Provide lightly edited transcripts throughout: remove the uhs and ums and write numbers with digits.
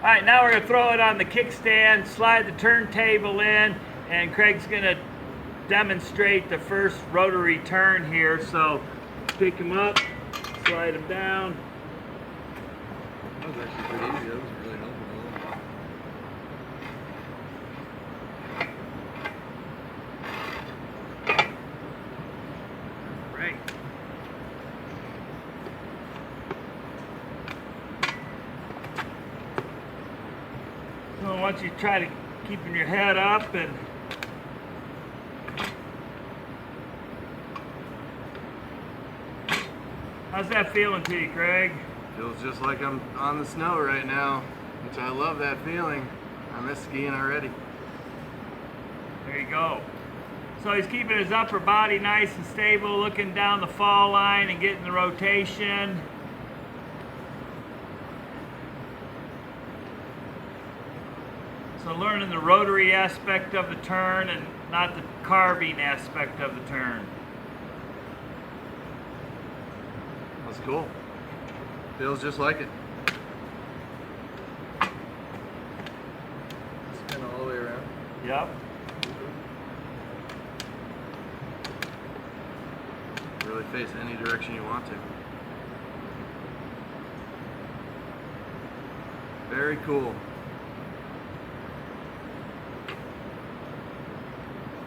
All right, now we're going to throw it on the kickstand, slide the turntable in, and Craig's going to demonstrate the first rotary turn here. So pick him up, slide him down. That was actually pretty easy. That was really helpful. Right. So once you try to keeping your head up and how's that feeling to you, Craig? Feels just like I'm on the snow right now, which I love that feeling. I miss skiing already. There you go. So he's keeping his upper body nice and stable, looking down the fall line and getting the rotation. So learning the rotary aspect of the turn and not the carving aspect of the turn. That's cool. Feels just like it. Spin all the way around. Yep. Really face any direction you want to. Very cool.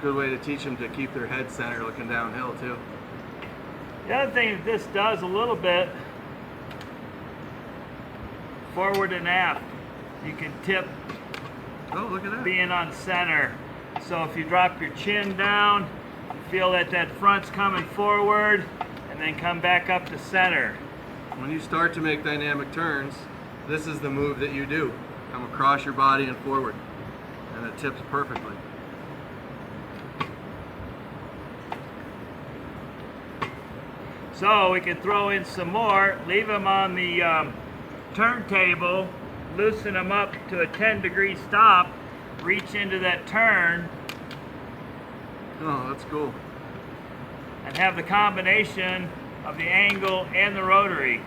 Good way to teach them to keep their head center looking downhill too. The other thing that this does a little bit, forward and aft, you can tip Oh, look at that. being on center. So if you drop your chin down, you feel that that front's coming forward and then come back up to center. When you start to make dynamic turns, this is the move that you do. Come across your body and forward. And it tips perfectly. So we can throw in some more, leave them on the turntable, loosen them up to a 10-degree stop, reach into that turn, Oh, that's cool. and have the combination of the angle and the rotary.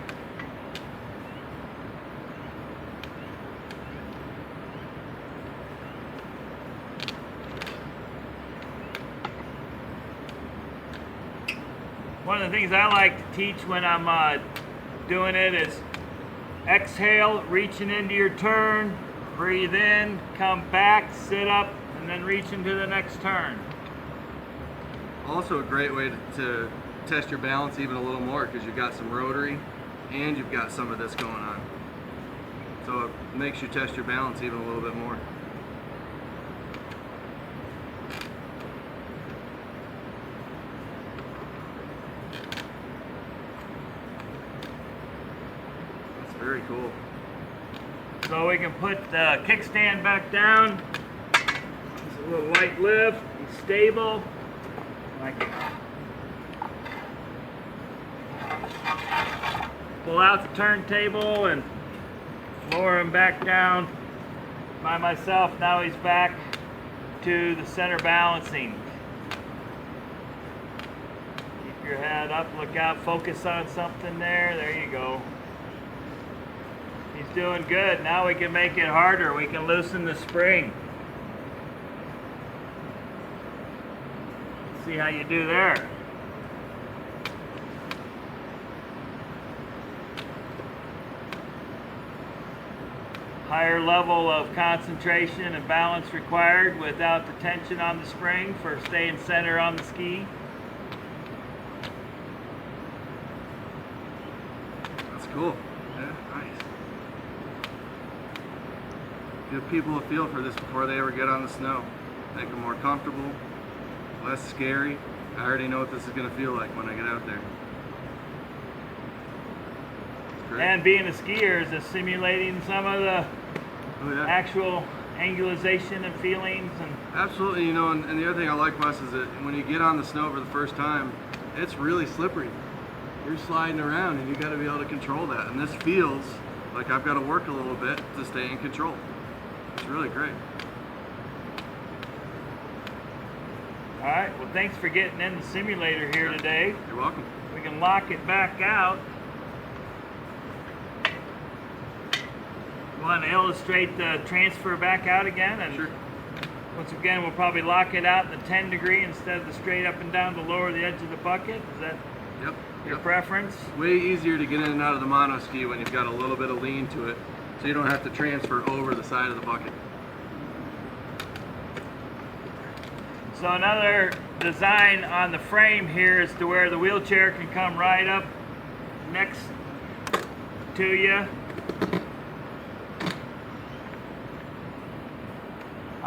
One of the things I like to teach when I'm doing it is exhale, reaching into your turn, breathe in, come back, sit up, and then reach into the next turn. Also a great way to test your balance even a little more because you've got some rotary and you've got some of this going on. So it makes you test your balance even a little bit more. That's very cool. So we can put the kickstand back down. It's a little light lift, he's stable. I can pull out the turntable and lower him back down by myself. Now he's back to the center balancing. Keep your head up, look out, focus on something there. There you go. He's doing good. Now we can make it harder. We can loosen the spring. See how you do there. Higher level of concentration and balance required without the tension on the spring for staying center on the ski. That's cool. Yeah, nice. Give people a feel for this before they ever get on the snow. Make them more comfortable, less scary. I already know what this is going to feel like when I get out there. It's great. And being a skier is just simulating some of the actual angulization and feelings. And Absolutely, you know, and the other thing I like, Wes, is that when you get on the snow for the first time, it's really slippery. You're sliding around and you got to be able to control that. And this feels like I've got to work a little bit to stay in control. It's really great. all right, well, thanks for getting in the simulator here today. You're welcome. We can lock it back out. You Want to illustrate the transfer back out again? And Sure. once again, we'll probably lock it out in the 10 degree instead of the straight up and down to lower the edge of the bucket. Is that Yep. your Yep. preference? Way easier to get in and out of the mono ski when you've got a little bit of lean to it, so you don't have to transfer over the side of the bucket. So another design on the frame here is to where the wheelchair can come right up next to you.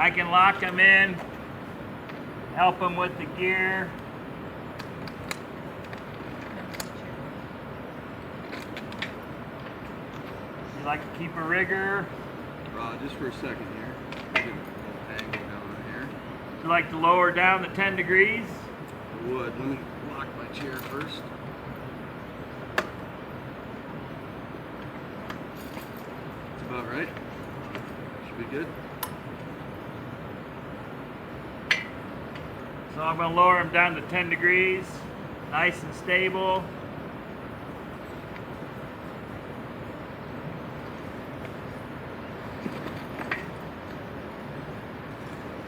I can lock them in, help them with the gear. You like to keep a rigger? Just for a second here. Get a little angle down here. You like to lower down the 10 degrees? I would. Let me lock my chair first. That's about right. Should be good. So I'm going to lower them down to 10 degrees, nice and stable.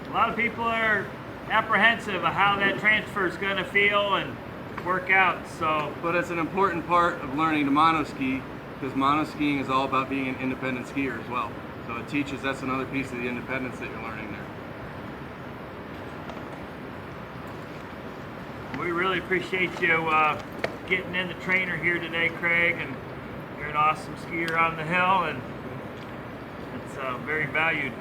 A lot of people are apprehensive of how that transfer is going to feel and work out. So, But it's an important part of learning to mono ski, because mono skiing is all about being an independent skier as well. So it teaches, that's another piece of the independence that you're learning there. we really appreciate you getting in the trainer here today, Craig. And you're an awesome skier on the hill, and it's very valued.